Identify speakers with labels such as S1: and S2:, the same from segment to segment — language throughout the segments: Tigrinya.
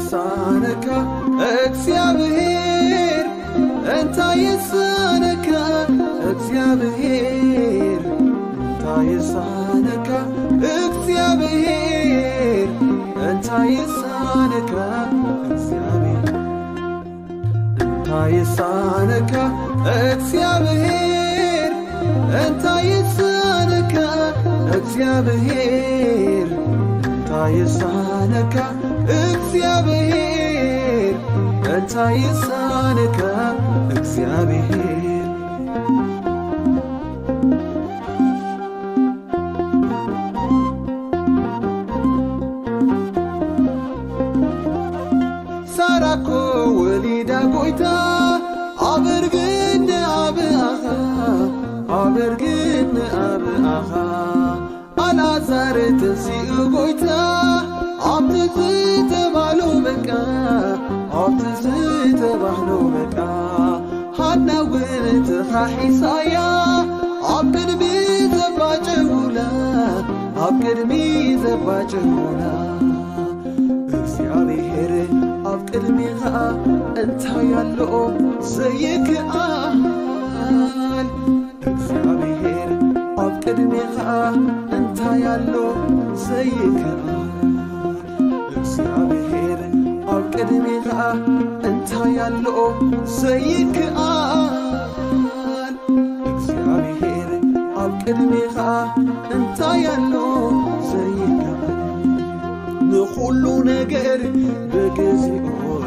S1: ይሳነካ እግዚአብሔር እንታይ ይሳነካ እግዚአብሔር እንታይ ይሳነካ እግዚአብሔር እንታይ ይሳነካ እግዚአብሔር እንታይ ይሳነካ እግዚአብሔር እንታይ ይሳነካ እግዚአብሔር እንታይ ይሳነካ እግዚአብሔር እንታይ ይሳነካ እግዚአብሔር ሳራኮ ወሊዳ ጎይታ አበርግን አብአኻ አበርግን አብአኻ አልዓዛር ተንሥኡ ጎይታ ኣብቲ ዝተባህሎ በቃ ኣብቲ ዝተባህሎ በቃ ሓና እውን ተኻሒሳያ ኣብ ቅድሚ ዘባጨውላ ኣብ ቅድሚ ዘባጨውላ እግዚአብሔር ኣብ ቅድሚኻ እንታይ ኣሎ ዘይክኣል እግዚአብሔር ኣብ ቅድሚኻ እንታይ ኣሎ ዘይክኣል እግዚአብሔር ኣብ ቅድሚኻ እንታይ ኣሎ ዘይክኣል እግዚአብሔር ኣብ ቅድሚኻ እንታይ ኣሎ ዘይክኣል ንኹሉ ነገር ብግዚኡ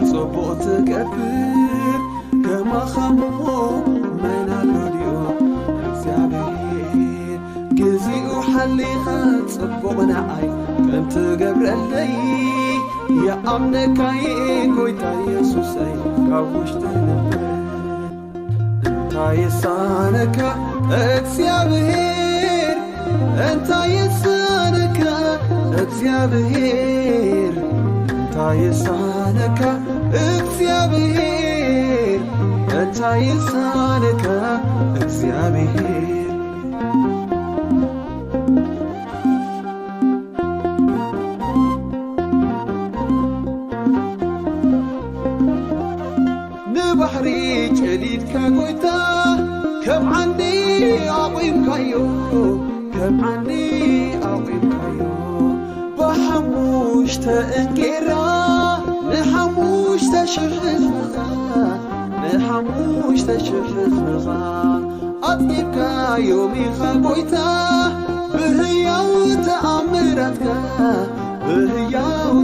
S1: ጽቡቕ ትገብር ከማኻ እሞ መን ኣሎ ድዮ እግዚአብሔር ግዚኡ ሓሊኻ ጽቡቕ ንዓይ ከም ትገብረለይ የኣምነካየ ጐይታ ኢየሱሰይ ካብ ውሽጢ ነበር እንታይ ይሳነካ እግዚአብሔር እንታይ ይሳነካ እግዚአብሔር እንታይ ይሳነካ እግዚአብሔር እንታይ ይሳነካ እግዚአብሔር ንባሕሪ ጨዲድካ ጐይታ ከም ዓንዲ ኣቑምካዮ ከም ዓንዲ ኣቑምካዮ ብሓሙሽተ እንጌራ ንሓሙሽተ ሽሕ ህዝብኻ ንሓሙሽተ ሽሕ ህዝብኻ ኣጥቂብካዮም ኢኻ ጐይታ ብህያው ተኣምራትካ ብህያው